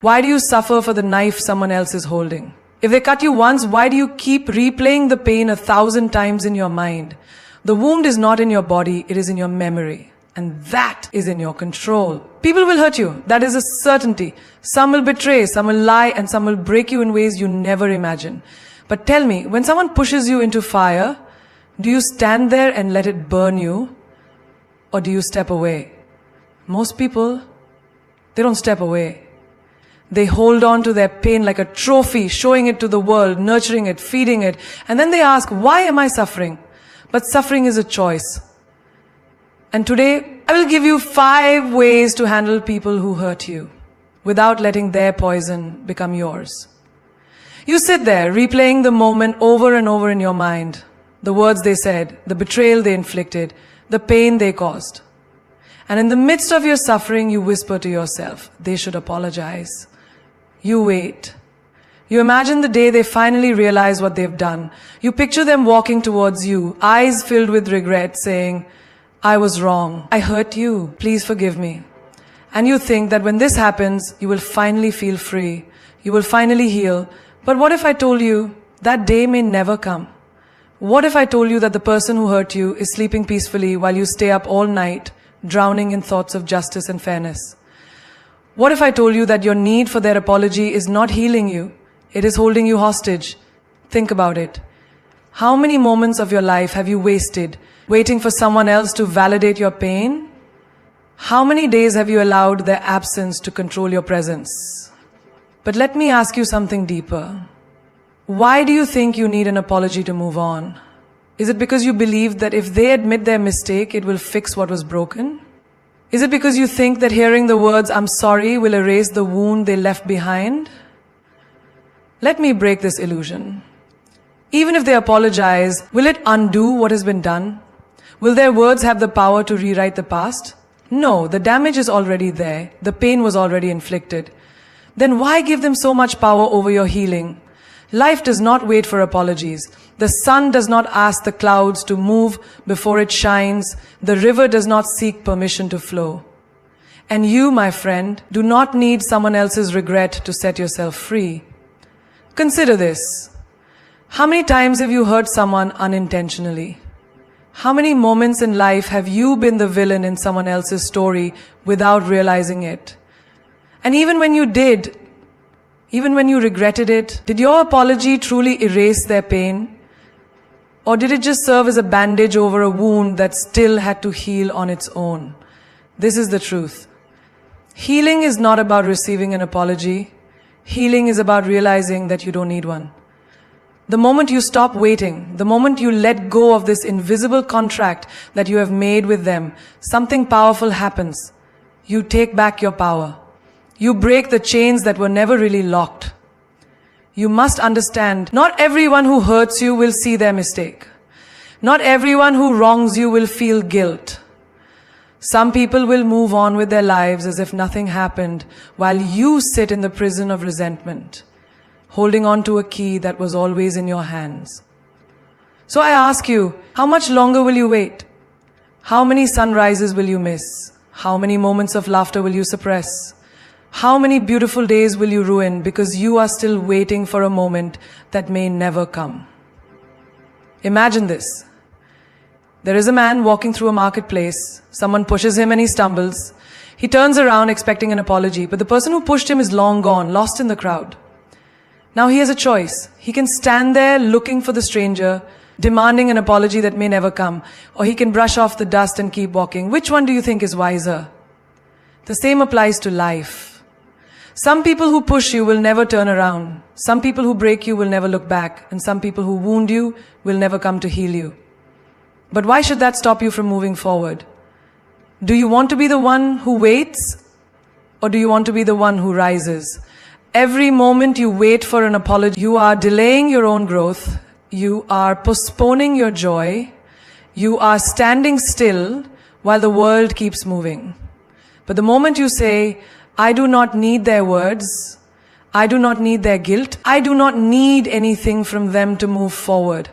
Why do you suffer for the knife someone else is holding? If they cut you once, why do you keep replaying the pain 1,000 times in your mind? The wound is not in your body, it is in your memory. And that is in your control. People will hurt you. That is a certainty. Some will betray, some will lie, and some will break you in ways you never imagine. But tell me, when someone pushes you into fire, do you stand there and let it burn you? Or do you step away? Most people, they don't step away. They hold on to their pain like a trophy, showing it to the world, nurturing it, feeding it. And then they ask, why am I suffering? But suffering is a choice. And today, I will give you 5 ways to handle people who hurt you without letting their poison become yours. You sit there, replaying the moment over and over in your mind. The words they said, the betrayal they inflicted, the pain they caused. And in the midst of your suffering, you whisper to yourself, they should apologize. You wait. You imagine the day they finally realize what they've done. You picture them walking towards you, eyes filled with regret, saying, I was wrong. I hurt you. Please forgive me. And you think that when this happens, you will finally feel free. You will finally heal. But what if I told you that day may never come? What if I told you that the person who hurt you is sleeping peacefully while you stay up all night, drowning in thoughts of justice and fairness? What if I told you that your need for their apology is not healing you, it is holding you hostage? Think about it. How many moments of your life have you wasted waiting for someone else to validate your pain? How many days have you allowed their absence to control your presence? But let me ask you something deeper. Why do you think you need an apology to move on? Is it because you believe that if they admit their mistake, it will fix what was broken? Is it because you think that hearing the words, I'm sorry, will erase the wound they left behind? Let me break this illusion. Even if they apologize, will it undo what has been done? Will their words have the power to rewrite the past? No, the damage is already there. The pain was already inflicted. Then why give them so much power over your healing? Life does not wait for apologies. The sun does not ask the clouds to move before it shines. The river does not seek permission to flow. And you, my friend, do not need someone else's regret to set yourself free. Consider this. How many times have you hurt someone unintentionally? How many moments in life have you been the villain in someone else's story without realizing it? And even when you did, even when you regretted it, did your apology truly erase their pain? Or did it just serve as a bandage over a wound that still had to heal on its own? This is the truth. Healing is not about receiving an apology. Healing is about realizing that you don't need one. The moment you stop waiting, the moment you let go of this invisible contract that you have made with them, something powerful happens. You take back your power. You break the chains that were never really locked. You must understand, not everyone who hurts you will see their mistake. Not everyone who wrongs you will feel guilt. Some people will move on with their lives as if nothing happened, while you sit in the prison of resentment, holding on to a key that was always in your hands. So I ask you, how much longer will you wait? How many sunrises will you miss? How many moments of laughter will you suppress? How many beautiful days will you ruin because you are still waiting for a moment that may never come? Imagine this. There is a man walking through a marketplace. Someone pushes him and he stumbles. He turns around expecting an apology, but the person who pushed him is long gone, lost in the crowd. Now he has a choice. He can stand there looking for the stranger, demanding an apology that may never come, or he can brush off the dust and keep walking. Which one do you think is wiser? The same applies to life. Some people who push you will never turn around. Some people who break you will never look back. And some people who wound you will never come to heal you. But why should that stop you from moving forward? Do you want to be the one who waits? Or do you want to be the one who rises? Every moment you wait for an apology, you are delaying your own growth. You are postponing your joy. You are standing still while the world keeps moving. But the moment you say, I do not need their words, I do not need their guilt, I do not need anything from them to move forward,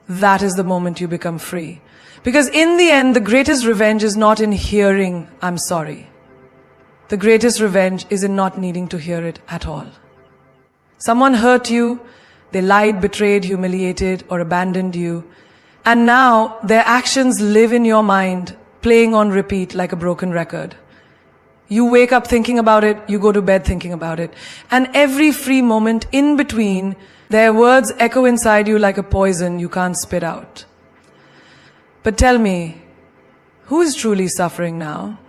that is the moment you become free. Because in the end, the greatest revenge is not in hearing, I'm sorry. The greatest revenge is in not needing to hear it at all. Someone hurt you, they lied, betrayed, humiliated, or abandoned you, and now their actions live in your mind, playing on repeat like a broken record. You wake up thinking about it, you go to bed thinking about it, and every free moment in between, their words echo inside you like a poison you can't spit out. But tell me, who is truly suffering now?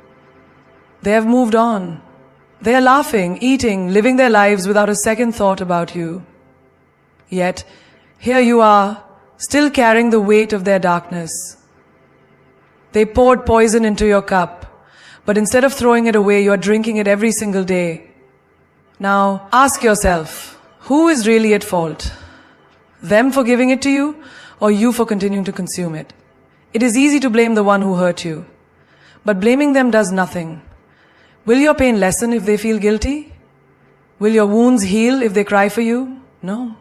They have moved on. They are laughing, eating, living their lives without a second thought about you. Yet, here you are, still carrying the weight of their darkness. They poured poison into your cup, but instead of throwing it away, you are drinking it every single day. Now, ask yourself, who is really at fault? Them for giving it to you, or you for continuing to consume it? It is easy to blame the one who hurt you, but blaming them does nothing. Will your pain lessen if they feel guilty? Will your wounds heal if they cry for you? No.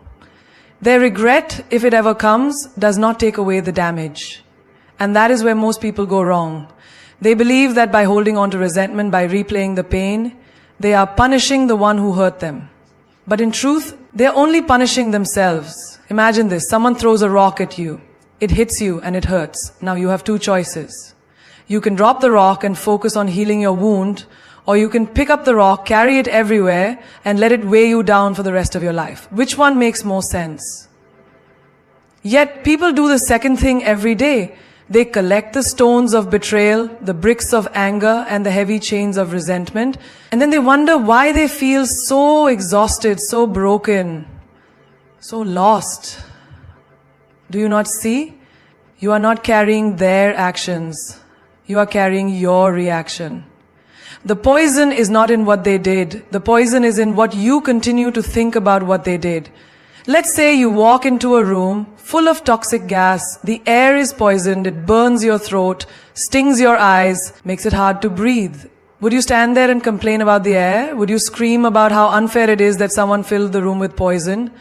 Their regret, if it ever comes, does not take away the damage. And that is where most people go wrong. They believe that by holding on to resentment, by replaying the pain, they are punishing the one who hurt them. But in truth, they are only punishing themselves. Imagine this, someone throws a rock at you. It hits you and it hurts. Now you have two choices. You can drop the rock and focus on healing your wound, or you can pick up the rock, carry it everywhere, and let it weigh you down for the rest of your life. Which one makes more sense? Yet people do the second thing every day. They collect the stones of betrayal, the bricks of anger, and the heavy chains of resentment, and then they wonder why they feel so exhausted, so broken, so lost. Do you not see? You are not carrying their actions. You are carrying your reaction. The poison is not in what they did. The poison is in what you continue to think about what they did. Let's say you walk into a room full of toxic gas. The air is poisoned. It burns your throat, stings your eyes, makes it hard to breathe. Would you stand there and complain about the air? Would you scream about how unfair it is that someone filled the room with poison?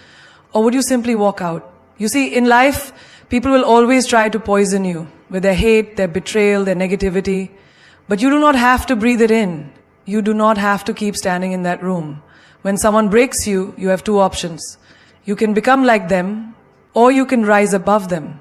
Or would you simply walk out? You see, in life, people will always try to poison you with their hate, their betrayal, their negativity. But you do not have to breathe it in. You do not have to keep standing in that room. When someone breaks you, you have two options. You can become like them, or you can rise above them.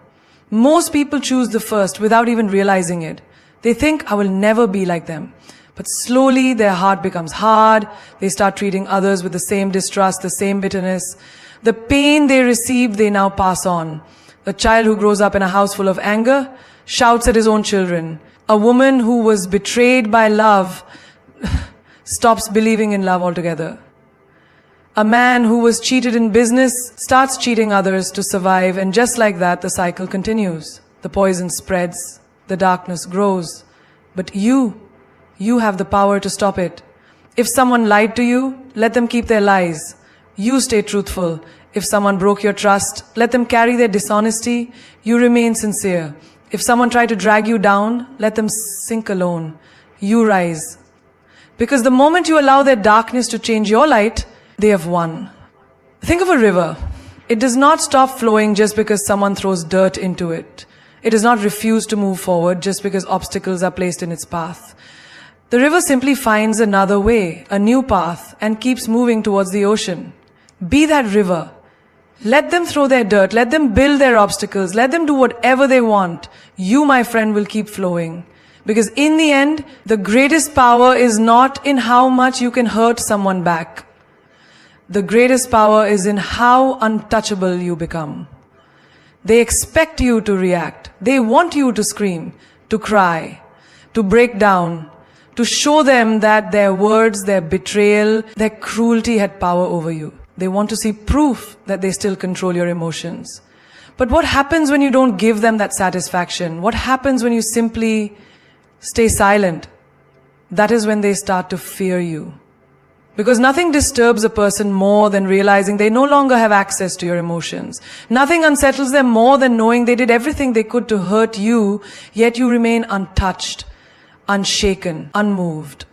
Most people choose the first without even realizing it. They think, I will never be like them. But slowly their heart becomes hard. They start treating others with the same distrust, the same bitterness. The pain they receive, they now pass on. A child who grows up in a house full of anger shouts at his own children. A woman who was betrayed by love stops believing in love altogether. A man who was cheated in business starts cheating others to survive, and just like that, the cycle continues. The poison spreads, the darkness grows. But you have the power to stop it. If someone lied to you, let them keep their lies. You stay truthful. If someone broke your trust, let them carry their dishonesty. You remain sincere. If someone tried to drag you down, let them sink alone. You rise. Because the moment you allow their darkness to change your light, they have won. Think of a river. It does not stop flowing just because someone throws dirt into it. It does not refuse to move forward just because obstacles are placed in its path. The river simply finds another way, a new path, and keeps moving towards the ocean. Be that river. Let them throw their dirt, let them build their obstacles, let them do whatever they want. You, my friend, will keep flowing. Because in the end, the greatest power is not in how much you can hurt someone back. The greatest power is in how untouchable you become. They expect you to react. They want you to scream, to cry, to break down, to show them that their words, their betrayal, their cruelty had power over you. They want to see proof that they still control your emotions. But what happens when you don't give them that satisfaction? What happens when you simply stay silent? That is when they start to fear you. Because nothing disturbs a person more than realizing they no longer have access to your emotions. Nothing unsettles them more than knowing they did everything they could to hurt you, yet you remain untouched, unshaken, unmoved.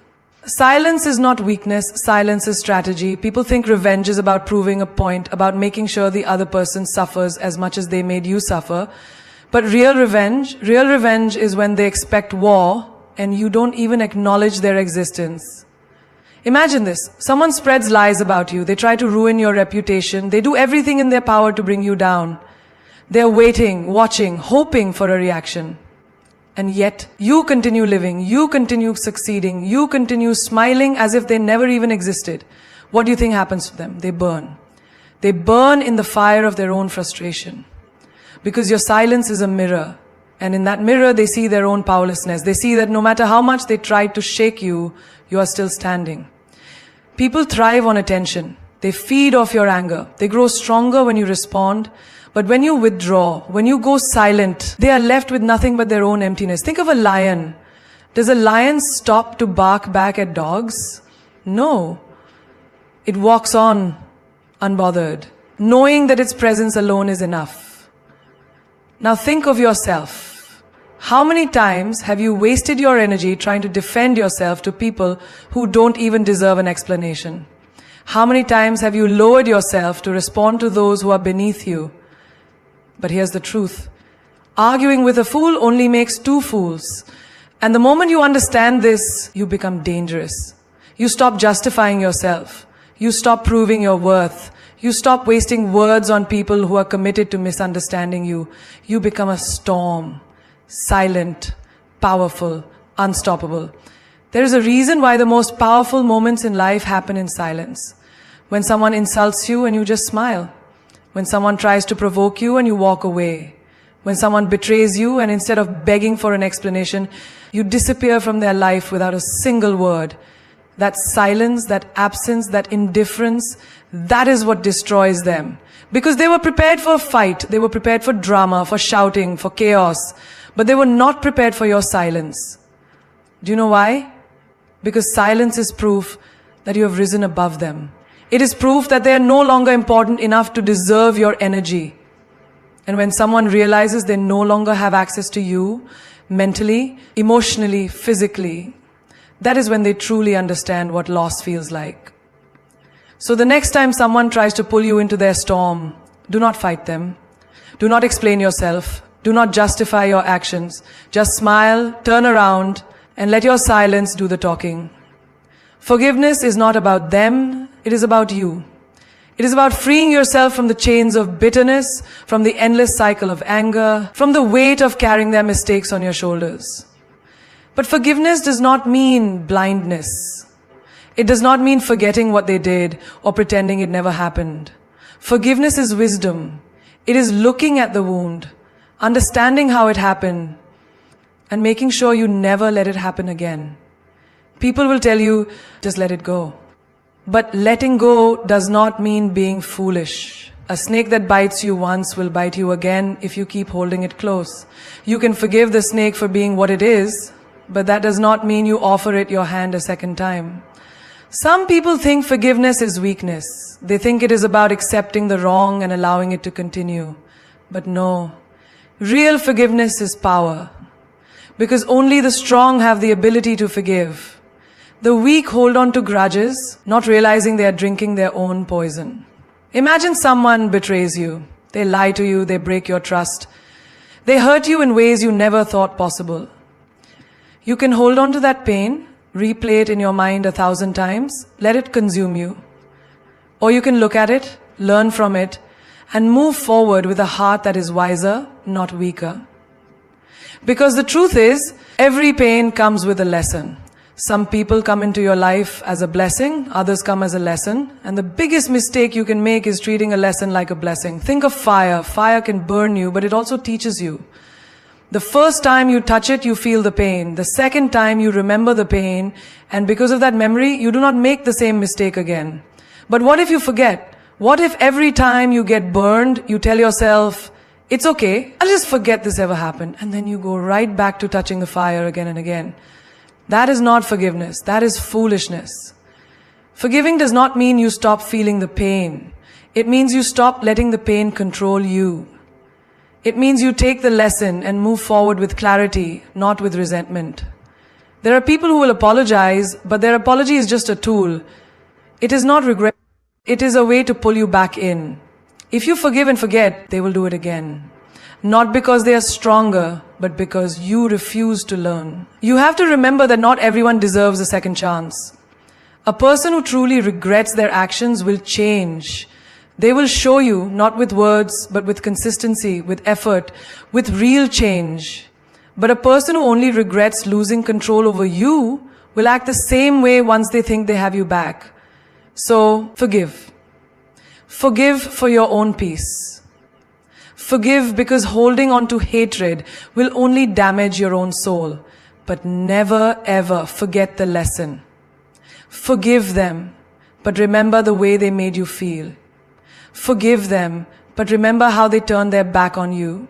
Silence is not weakness, silence is strategy. People think revenge is about proving a point, about making sure the other person suffers as much as they made you suffer. But real revenge is when they expect war and you don't even acknowledge their existence. Imagine this. Someone spreads lies about you. They try to ruin your reputation. They do everything in their power to bring you down. They're waiting, watching, hoping for a reaction. And yet, you continue living, you continue succeeding, you continue smiling as if they never even existed. What do you think happens to them? They burn. They burn in the fire of their own frustration. Because your silence is a mirror. And in that mirror, they see their own powerlessness. They see that no matter how much they try to shake you, you are still standing. People thrive on attention. They feed off your anger. They grow stronger when you respond. But when you withdraw, when you go silent, they are left with nothing but their own emptiness. Think of a lion. Does a lion stop to bark back at dogs? No. It walks on, unbothered, knowing that its presence alone is enough. Now think of yourself. How many times have you wasted your energy trying to defend yourself to people who don't even deserve an explanation? How many times have you lowered yourself to respond to those who are beneath you? But here's the truth. Arguing with a fool only makes two fools. And the moment you understand this, you become dangerous. You stop justifying yourself. You stop proving your worth. You stop wasting words on people who are committed to misunderstanding you. You become a storm. Silent, powerful, unstoppable. There is a reason why the most powerful moments in life happen in silence. When someone insults you and you just smile. When someone tries to provoke you and you walk away. When someone betrays you and instead of begging for an explanation, you disappear from their life without a single word. That silence, that absence, that indifference, that is what destroys them. Because they were prepared for a fight, they were prepared for drama, for shouting, for chaos. But they were not prepared for your silence. Do you know why? Because silence is proof that you have risen above them. It is proof that they are no longer important enough to deserve your energy. And when someone realizes they no longer have access to you, mentally, emotionally, physically, that is when they truly understand what loss feels like. So the next time someone tries to pull you into their storm, do not fight them. Do not explain yourself. Do not justify your actions. Just smile, turn around, and let your silence do the talking. Forgiveness is not about them, it is about you. It is about freeing yourself from the chains of bitterness, from the endless cycle of anger, from the weight of carrying their mistakes on your shoulders. But forgiveness does not mean blindness. It does not mean forgetting what they did or pretending it never happened. Forgiveness is wisdom. It is looking at the wound, understanding how it happened, and making sure you never let it happen again. People will tell you, just let it go. But letting go does not mean being foolish. A snake that bites you once will bite you again if you keep holding it close. You can forgive the snake for being what it is, but that does not mean you offer it your hand a second time. Some people think forgiveness is weakness. They think it is about accepting the wrong and allowing it to continue. But no. Real forgiveness is power. Because only the strong have the ability to forgive. The weak hold on to grudges, not realizing they are drinking their own poison. Imagine someone betrays you. They lie to you, they break your trust. They hurt you in ways you never thought possible. You can hold on to that pain, replay it in your mind 1,000 times, let it consume you. Or you can look at it, learn from it, and move forward with a heart that is wiser, not weaker. Because the truth is, every pain comes with a lesson. Some people come into your life as a blessing, others come as a lesson, and the biggest mistake you can make is treating a lesson like a blessing. Think of fire. Fire can burn you, but it also teaches you. The first time you touch it, you feel the pain. The second time you remember the pain, and because of that memory, you do not make the same mistake again. But what if you forget? What if every time you get burned, you tell yourself, it's okay, I'll just forget this ever happened, and then you go right back to touching the fire again and again. That is not forgiveness. That is foolishness. Forgiving does not mean you stop feeling the pain. It means you stop letting the pain control you. It means you take the lesson and move forward with clarity, not with resentment. There are people who will apologize, but their apology is just a tool. It is not regret. It is a way to pull you back in. If you forgive and forget, they will do it again. Not because they are stronger, but because you refuse to learn. You have to remember that not everyone deserves a second chance. A person who truly regrets their actions will change. They will show you, not with words, but with consistency, with effort, with real change. But a person who only regrets losing control over you will act the same way once they think they have you back. So, forgive. Forgive for your own peace. Forgive because holding on to hatred will only damage your own soul. But never ever forget the lesson. Forgive them, but remember the way they made you feel. Forgive them, but remember how they turned their back on you.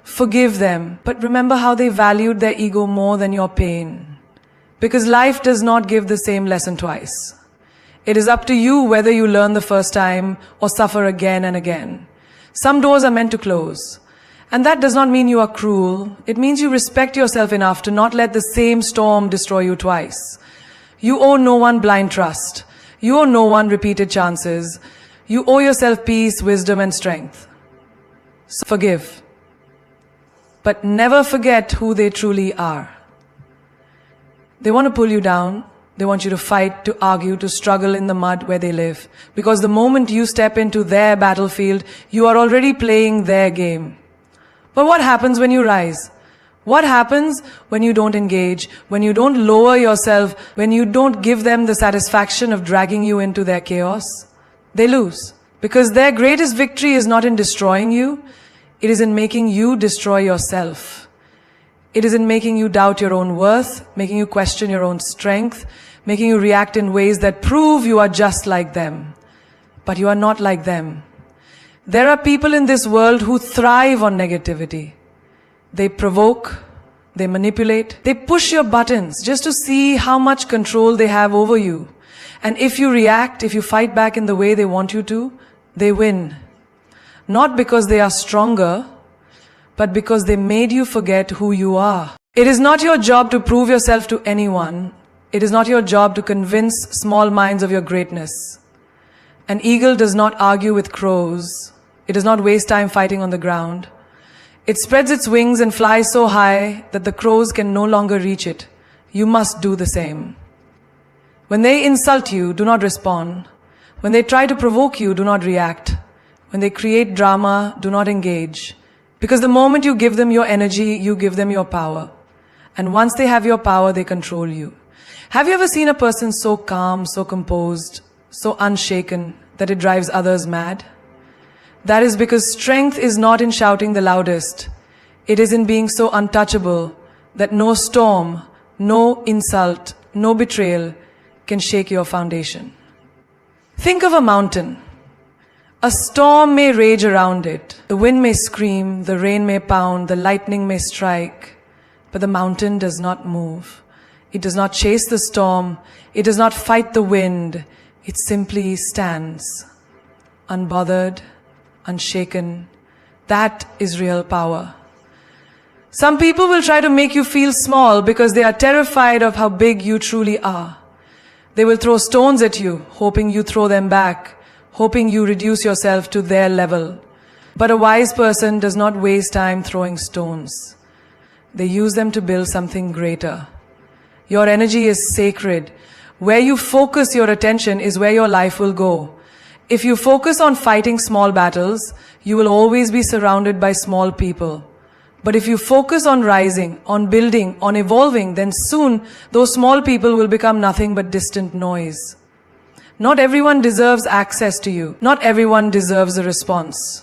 Forgive them, but remember how they valued their ego more than your pain. Because life does not give the same lesson twice. It is up to you whether you learn the first time or suffer again and again. Some doors are meant to close. And that does not mean you are cruel. It means you respect yourself enough to not let the same storm destroy you twice. You owe no one blind trust. You owe no one repeated chances. You owe yourself peace, wisdom, and strength. So forgive. But never forget who they truly are. They want to pull you down. They want you to fight, to argue, to struggle in the mud where they live. Because the moment you step into their battlefield, you are already playing their game. But what happens when you rise? What happens when you don't engage, when you don't lower yourself, when you don't give them the satisfaction of dragging you into their chaos? They lose. Because their greatest victory is not in destroying you, it is in making you destroy yourself. It is in making you doubt your own worth, making you question your own strength, making you react in ways that prove you are just like them. But you are not like them. There are people in this world who thrive on negativity. They provoke, they manipulate, they push your buttons just to see how much control they have over you. And if you react, if you fight back in the way they want you to, they win. Not because they are stronger, but because they made you forget who you are. It is not your job to prove yourself to anyone. It is not your job to convince small minds of your greatness. An eagle does not argue with crows. It does not waste time fighting on the ground. It spreads its wings and flies so high that the crows can no longer reach it. You must do the same. When they insult you, do not respond. When they try to provoke you, do not react. When they create drama, do not engage. Because the moment you give them your energy, you give them your power. And once they have your power, they control you. Have you ever seen a person so calm, so composed, so unshaken that it drives others mad? That is because strength is not in shouting the loudest. It is in being so untouchable that no storm, no insult, no betrayal can shake your foundation. Think of a mountain. A storm may rage around it. The wind may scream, the rain may pound, the lightning may strike. But the mountain does not move. It does not chase the storm. It does not fight the wind. It simply stands, unbothered, unshaken. That is real power. Some people will try to make you feel small because they are terrified of how big you truly are. They will throw stones at you, hoping you throw them back, hoping you reduce yourself to their level. But a wise person does not waste time throwing stones. They use them to build something greater. Your energy is sacred. Where you focus your attention is where your life will go. If you focus on fighting small battles, you will always be surrounded by small people. But if you focus on rising, on building, on evolving, then soon those small people will become nothing but distant noise. Not everyone deserves access to you. Not everyone deserves a response.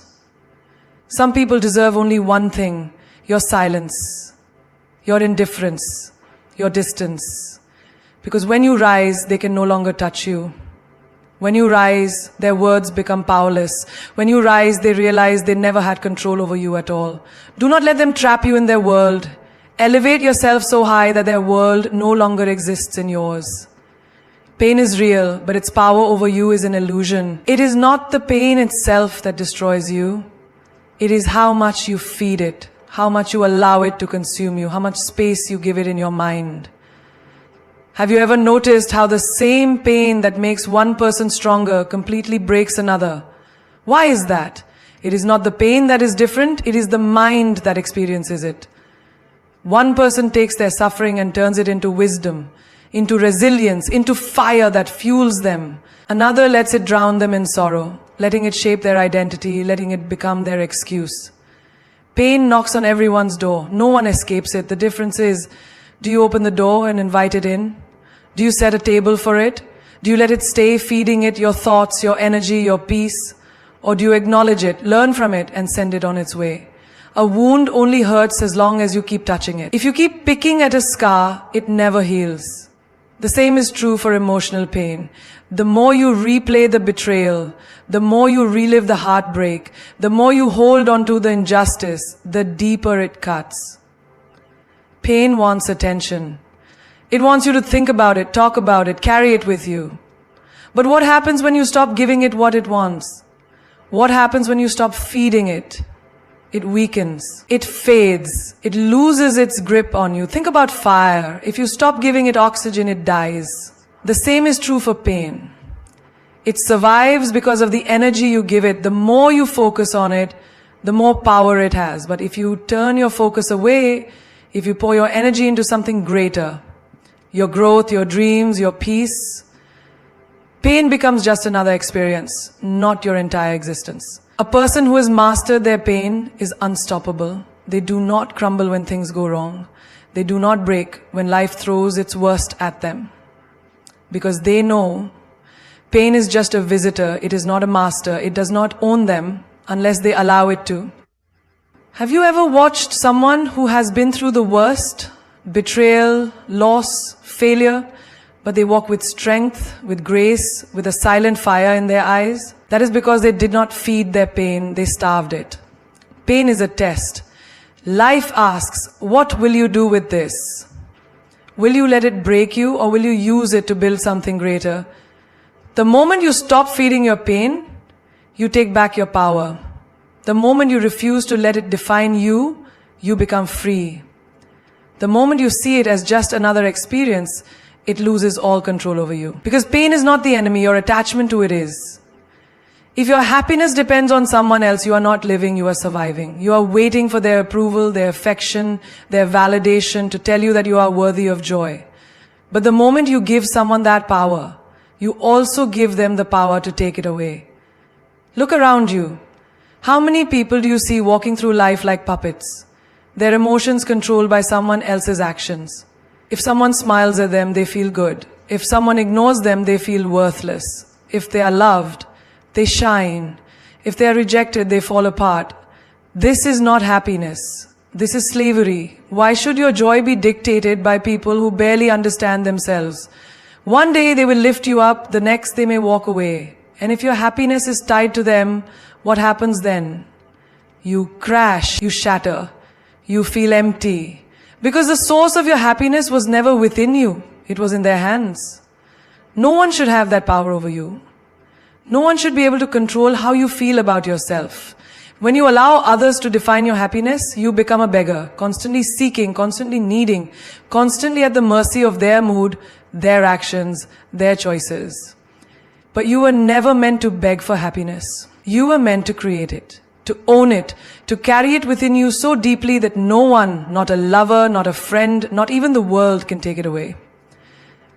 Some people deserve only one thing: your silence, your indifference, your distance. Because when you rise, they can no longer touch you. When you rise, their words become powerless. When you rise, they realize they never had control over you at all. Do not let them trap you in their world. Elevate yourself so high that their world no longer exists in yours. Pain is real, but its power over you is an illusion. It is not the pain itself that destroys you. It is how much you feed it, how much you allow it to consume you, how much space you give it in your mind. Have you ever noticed how the same pain that makes one person stronger completely breaks another? Why is that? It is not the pain that is different, it is the mind that experiences it. One person takes their suffering and turns it into wisdom, into resilience, into fire that fuels them. Another lets it drown them in sorrow, letting it shape their identity, letting it become their excuse. Pain knocks on everyone's door. No one escapes it. The difference is, do you open the door and invite it in? Do you set a table for it? Do you let it stay, feeding it your thoughts, your energy, your peace? Or do you acknowledge it, learn from it, and send it on its way? A wound only hurts as long as you keep touching it. If you keep picking at a scar, it never heals. The same is true for emotional pain. The more you replay the betrayal, the more you relive the heartbreak, the more you hold on to the injustice, the deeper it cuts. Pain wants attention. It wants you to think about it, talk about it, carry it with you. But what happens when you stop giving it what it wants? What happens when you stop feeding it? It weakens. It fades. It loses its grip on you. Think about fire. If you stop giving it oxygen, it dies. The same is true for pain. It survives because of the energy you give it. The more you focus on it, the more power it has. But if you turn your focus away, if you pour your energy into something greater, your growth, your dreams, your peace, pain becomes just another experience, not your entire existence. A person who has mastered their pain is unstoppable. They do not crumble when things go wrong. They do not break when life throws its worst at them. Because they know pain is just a visitor. It is not a master. It does not own them unless they allow it to. Have you ever watched someone who has been through the worst, betrayal, loss, failure, but they walk with strength, with grace, with a silent fire in their eyes? That is because they did not feed their pain, they starved it. Pain is a test. Life asks, what will you do with this? Will you let it break you, or will you use it to build something greater? The moment you stop feeding your pain, you take back your power. The moment you refuse to let it define you, you become free. The moment you see it as just another experience, it loses all control over you. Because pain is not the enemy, your attachment to it is. If your happiness depends on someone else, you are not living, you are surviving. You are waiting for their approval, their affection, their validation to tell you that you are worthy of joy. But the moment you give someone that power, you also give them the power to take it away. Look around you. How many people do you see walking through life like puppets? Their emotions controlled by someone else's actions. If someone smiles at them, they feel good. If someone ignores them, they feel worthless. If they are loved, they shine. If they are rejected, they fall apart. This is not happiness. This is slavery. Why should your joy be dictated by people who barely understand themselves? One day they will lift you up, the next they may walk away. And if your happiness is tied to them, what happens then? You crash, you shatter, you feel empty. Because the source of your happiness was never within you. It was in their hands. No one should have that power over you. No one should be able to control how you feel about yourself. When you allow others to define your happiness, you become a beggar, constantly seeking, constantly needing, constantly at the mercy of their mood, their actions, their choices. But you were never meant to beg for happiness. You were meant to create it, to own it, to carry it within you so deeply that no one, not a lover, not a friend, not even the world can take it away.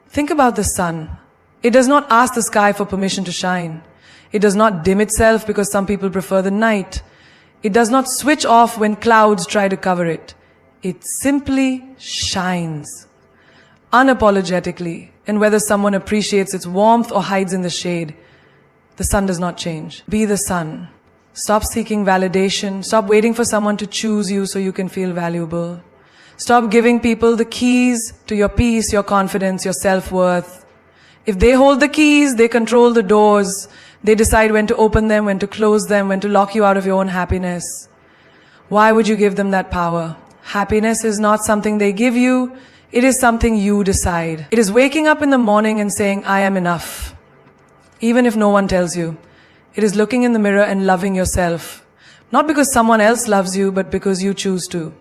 Think about the sun. It does not ask the sky for permission to shine. It does not dim itself because some people prefer the night. It does not switch off when clouds try to cover it. It simply shines, unapologetically, and whether someone appreciates its warmth or hides in the shade, the sun does not change. Be the sun. Stop seeking validation. Stop waiting for someone to choose you so you can feel valuable. Stop giving people the keys to your peace, your confidence, your self-worth. If they hold the keys, they control the doors. They decide when to open them, when to close them, when to lock you out of your own happiness. Why would you give them that power? Happiness is not something they give you. It is something you decide. It is waking up in the morning and saying, I am enough. Even if no one tells you. It is looking in the mirror and loving yourself. Not because someone else loves you, but because you choose to.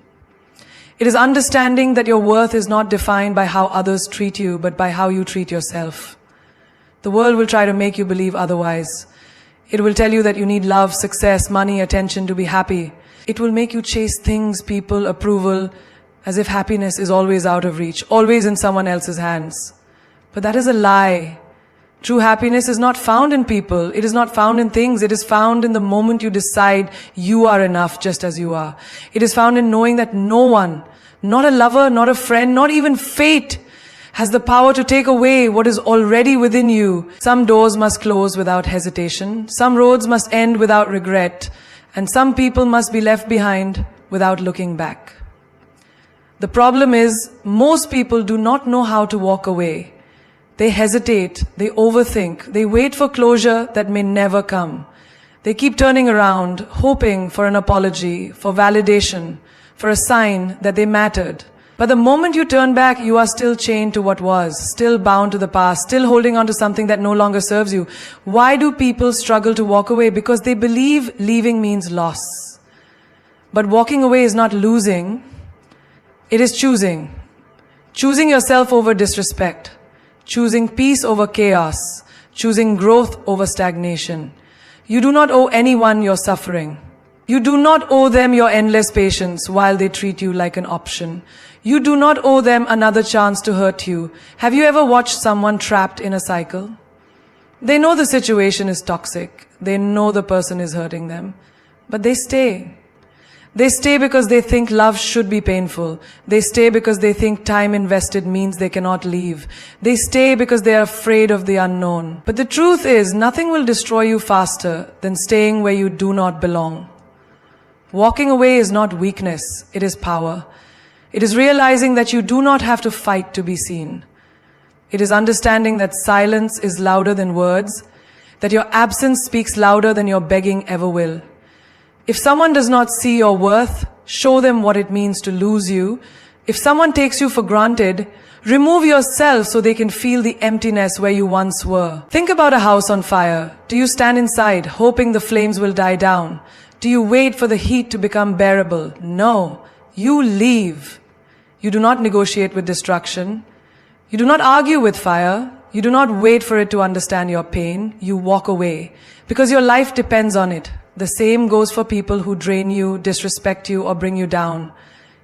It is understanding that your worth is not defined by how others treat you, but by how you treat yourself. The world will try to make you believe otherwise. It will tell you that you need love, success, money, attention to be happy. It will make you chase things, people, approval, as if happiness is always out of reach, always in someone else's hands. But that is a lie. True happiness is not found in people. It is not found in things. It is found in the moment you decide you are enough just as you are. It is found in knowing that no one, not a lover, not a friend, not even fate, has the power to take away what is already within you. Some doors must close without hesitation. Some roads must end without regret. And some people must be left behind without looking back. The problem is, most people do not know how to walk away. They hesitate, they overthink, they wait for closure that may never come. They keep turning around, hoping for an apology, for validation, for a sign that they mattered. But the moment you turn back, you are still chained to what was, still bound to the past, still holding on to something that no longer serves you. Why do people struggle to walk away? Because they believe leaving means loss. But walking away is not losing, it is choosing. Choosing yourself over disrespect. Choosing peace over chaos, choosing growth over stagnation. You do not owe anyone your suffering. You do not owe them your endless patience while they treat you like an option. You do not owe them another chance to hurt you. Have you ever watched someone trapped in a cycle? They know the situation is toxic. They know the person is hurting them. But they stay. They stay because they think love should be painful. They stay because they think time invested means they cannot leave. They stay because they are afraid of the unknown. But the truth is, nothing will destroy you faster than staying where you do not belong. Walking away is not weakness, it is power. It is realizing that you do not have to fight to be seen. It is understanding that silence is louder than words, that your absence speaks louder than your begging ever will. If someone does not see your worth, show them what it means to lose you. If someone takes you for granted, remove yourself so they can feel the emptiness where you once were. Think about a house on fire. Do you stand inside, hoping the flames will die down? Do you wait for the heat to become bearable? No. You leave. You do not negotiate with destruction. You do not argue with fire. You do not wait for it to understand your pain. You walk away because your life depends on it. The same goes for people who drain you, disrespect you, or bring you down.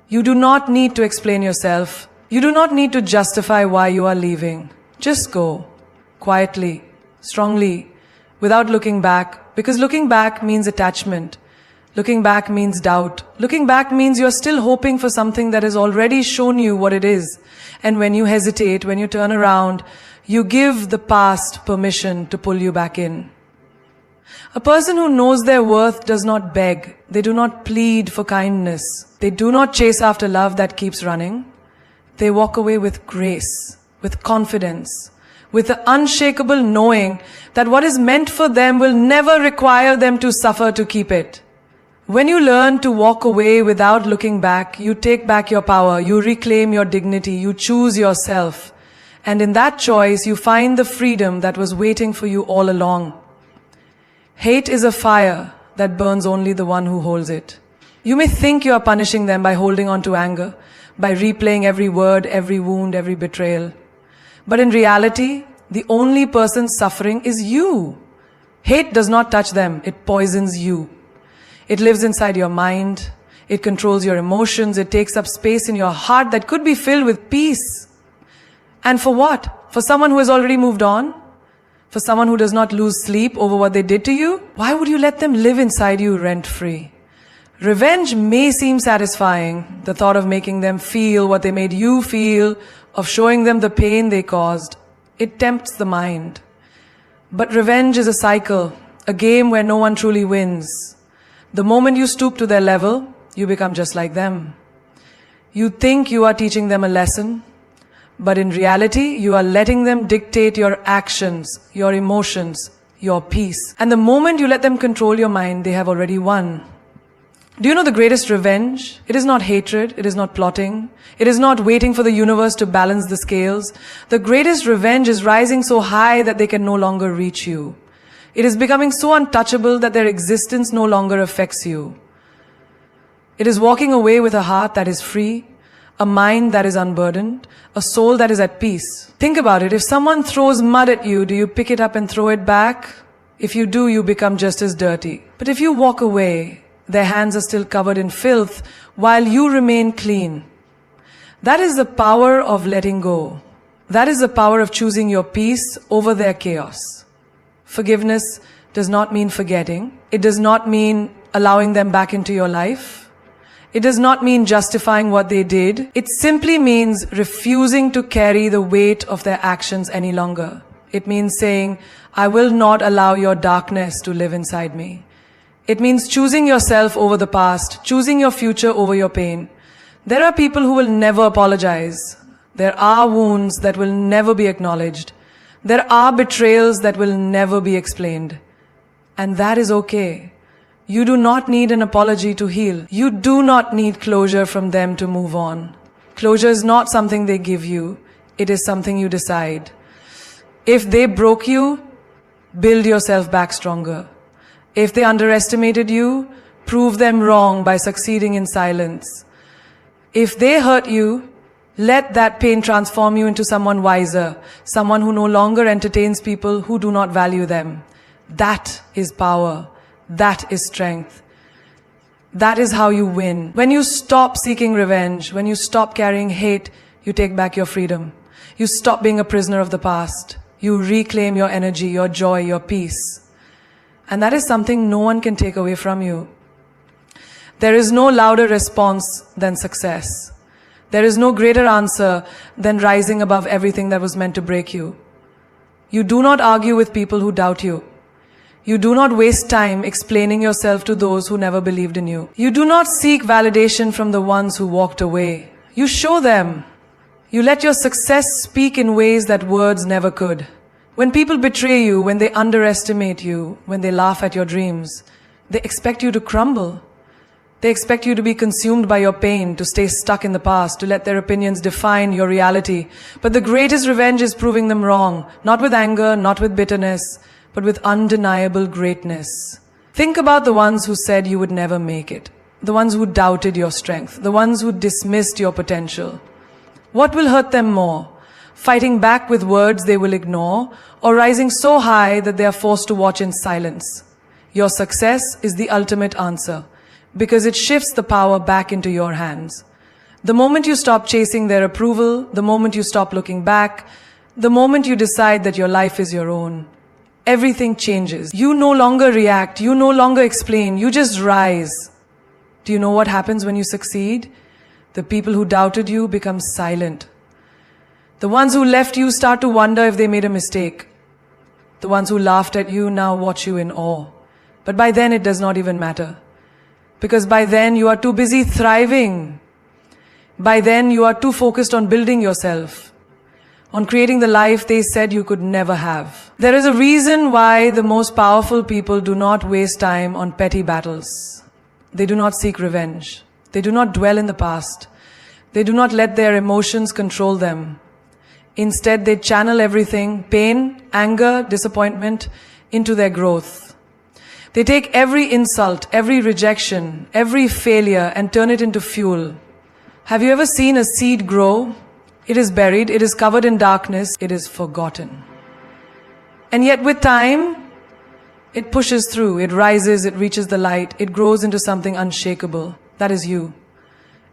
You do not need to explain yourself. You do not need to justify why you are leaving. Just go. Quietly, strongly, without looking back. Because looking back means attachment. Looking back means doubt. Looking back means you're still hoping for something that has already shown you what it is. And when you hesitate, when you turn around, you give the past permission to pull you back in. A person who knows their worth does not beg. They do not plead for kindness. They do not chase after love that keeps running. They walk away with grace, with confidence, with the unshakable knowing that what is meant for them will never require them to suffer to keep it. When you learn to walk away without looking back, you take back your power, you reclaim your dignity, you choose yourself. And in that choice, you find the freedom that was waiting for you all along. Hate is a fire that burns only the one who holds it. You may think you are punishing them by holding on to anger, by replaying every word, every wound, every betrayal. But in reality, the only person suffering is you. Hate does not touch them, it poisons you. It lives inside your mind, it controls your emotions, it takes up space in your heart that could be filled with peace. And for what? For someone who has already moved on? For someone who does not lose sleep over what they did to you? Why would you let them live inside you rent-free? Revenge may seem satisfying, the thought of making them feel what they made you feel, of showing them the pain they caused. It tempts the mind. But revenge is a cycle, a game where no one truly wins. The moment you stoop to their level, you become just like them. You think you are teaching them a lesson, but in reality, you are letting them dictate your actions, your emotions, your peace. And the moment you let them control your mind, they have already won. Do you know the greatest revenge? It is not hatred, it is not plotting, it is not waiting for the universe to balance the scales. The greatest revenge is rising so high that they can no longer reach you. It is becoming so untouchable that their existence no longer affects you. It is walking away with a heart that is free, a mind that is unburdened, a soul that is at peace. Think about it. If someone throws mud at you, do you pick it up and throw it back? If you do, you become just as dirty. But if you walk away, their hands are still covered in filth while you remain clean. That is the power of letting go. That is the power of choosing your peace over their chaos. Forgiveness does not mean forgetting. It does not mean allowing them back into your life. It does not mean justifying what they did. It simply means refusing to carry the weight of their actions any longer. It means saying, I will not allow your darkness to live inside me. It means choosing yourself over the past, choosing your future over your pain. There are people who will never apologize. There are wounds that will never be acknowledged. There are betrayals that will never be explained. And that is okay. You do not need an apology to heal. You do not need closure from them to move on. Closure is not something they give you. It is something you decide. If they broke you, build yourself back stronger. If they underestimated you, prove them wrong by succeeding in silence. If they hurt you, let that pain transform you into someone wiser, someone who no longer entertains people who do not value them. That is power. That is strength. That is how you win. When you stop seeking revenge, when you stop carrying hate, you take back your freedom. You stop being a prisoner of the past. You reclaim your energy, your joy, your peace. And that is something no one can take away from you. There is no louder response than success. There is no greater answer than rising above everything that was meant to break you. You do not argue with people who doubt you. You do not waste time explaining yourself to those who never believed in you. You do not seek validation from the ones who walked away. You show them. You let your success speak in ways that words never could. When people betray you, when they underestimate you, when they laugh at your dreams, they expect you to crumble. They expect you to be consumed by your pain, to stay stuck in the past, to let their opinions define your reality. But the greatest revenge is proving them wrong, not with anger, not with bitterness, but with undeniable greatness. Think about the ones who said you would never make it, the ones who doubted your strength, the ones who dismissed your potential. What will hurt them more? Fighting back with words they will ignore, or rising so high that they are forced to watch in silence? Your success is the ultimate answer, because it shifts the power back into your hands. The moment you stop chasing their approval, the moment you stop looking back, the moment you decide that your life is your own, everything changes. You no longer react, you no longer explain, you just rise. Do you know what happens when you succeed? The people who doubted you become silent. The ones who left you start to wonder if they made a mistake. The ones who laughed at you now watch you in awe. But by then it does not even matter. Because by then you are too busy thriving. By then you are too focused on building yourself, on creating the life they said you could never have. There is a reason why the most powerful people do not waste time on petty battles. They do not seek revenge. They do not dwell in the past. They do not let their emotions control them. Instead, they channel everything, pain, anger, disappointment, into their growth. They take every insult, every rejection, every failure and turn it into fuel. Have you ever seen a seed grow? It is buried, it is covered in darkness, it is forgotten. And yet with time, it pushes through, it rises, it reaches the light, it grows into something unshakable. That is you.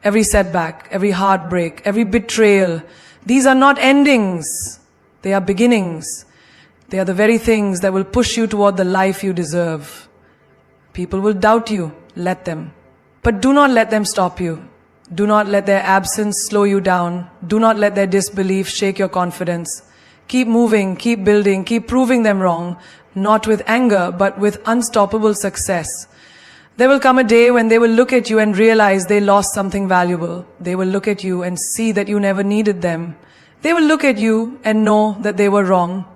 Every setback, every heartbreak, every betrayal, these are not endings. They are beginnings. They are the very things that will push you toward the life you deserve. People will doubt you. Let them. But do not let them stop you. Do not let their absence slow you down. Do not let their disbelief shake your confidence. Keep moving, keep building, keep proving them wrong, not with anger, but with unstoppable success. There will come a day when they will look at you and realize they lost something valuable. They will look at you and see that you never needed them. They will look at you and know that they were wrong.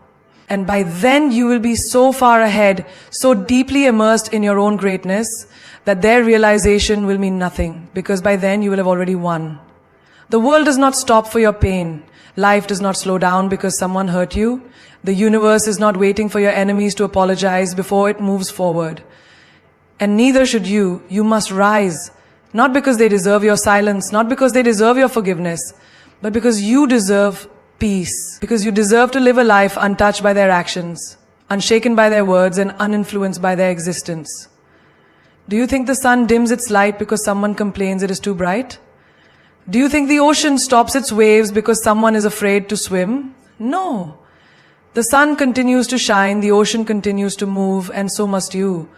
And by then you will be so far ahead, so deeply immersed in your own greatness, that their realization will mean nothing, because by then you will have already won. The world does not stop for your pain. Life does not slow down because someone hurt you. The universe is not waiting for your enemies to apologize before it moves forward. And neither should you. You must rise. Not because they deserve your silence, not because they deserve your forgiveness, but because you deserve peace. Because you deserve to live a life untouched by their actions, unshaken by their words, and uninfluenced by their existence. Do you think the sun dims its light because someone complains it is too bright? Do you think the ocean stops its waves because someone is afraid to swim? No. The sun continues to shine, the ocean continues to move, and so must you.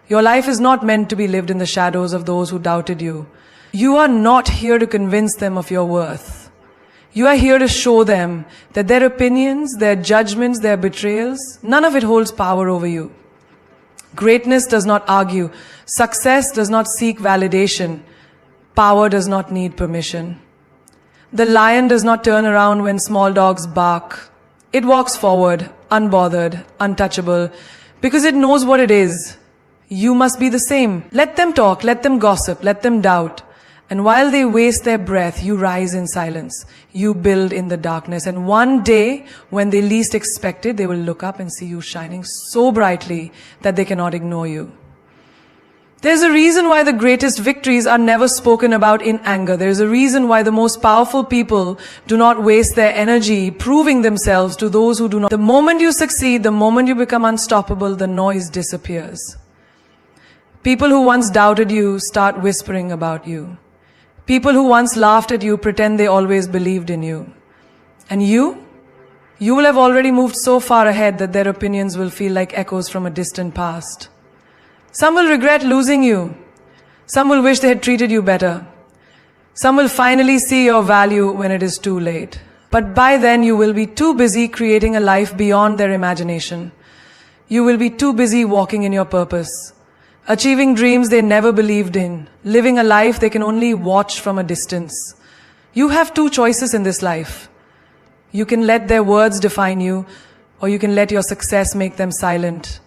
Your life is not meant to be lived in the shadows of those who doubted you. You are not here to convince them of your worth. You are here to show them that their opinions, their judgments, their betrayals, none of it holds power over you. Greatness does not argue. Success does not seek validation. Power does not need permission. The lion does not turn around when small dogs bark. It walks forward, unbothered, untouchable, because it knows what it is. You must be the same. Let them talk, let them gossip, let them doubt. And while they waste their breath, you rise in silence. You build in the darkness. And one day, when they least expect it, they will look up and see you shining so brightly that they cannot ignore you. There's a reason why the greatest victories are never spoken about in anger. There's a reason why the most powerful people do not waste their energy proving themselves to those who do not. The moment you succeed, the moment you become unstoppable, the noise disappears. People who once doubted you start whispering about you. People who once laughed at you pretend they always believed in you. And you will have already moved so far ahead that their opinions will feel like echoes from a distant past. Some will regret losing you. Some will wish they had treated you better. Some will finally see your value when it is too late. But by then you will be too busy creating a life beyond their imagination. You will be too busy walking in your purpose, achieving dreams they never believed in, living a life they can only watch from a distance. You have two choices in this life. You can let their words define you, or you can let your success make them silent.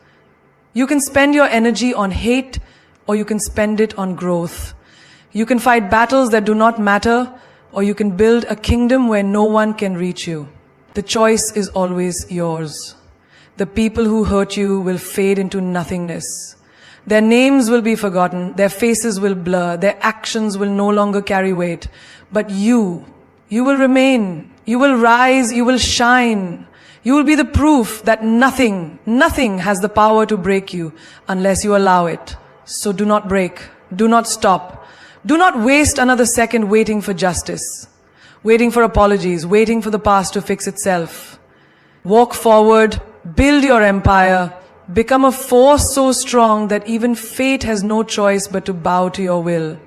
You can spend your energy on hate, or you can spend it on growth. You can fight battles that do not matter, or you can build a kingdom where no one can reach you. The choice is always yours. The people who hurt you will fade into nothingness. Their names will be forgotten, their faces will blur, their actions will no longer carry weight. But you will remain, you will rise, you will shine. You will be the proof that nothing has the power to break you unless you allow it. So do not break, do not stop. Do not waste another second waiting for justice, waiting for apologies, waiting for the past to fix itself. Walk forward, build your empire, become a force so strong that even fate has no choice but to bow to your will.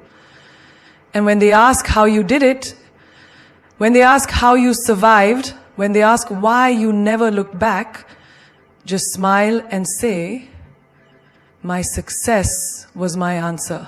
And when they ask how you did it, when they ask how you survived, when they ask why you never looked back, just smile and say, "My success was my answer."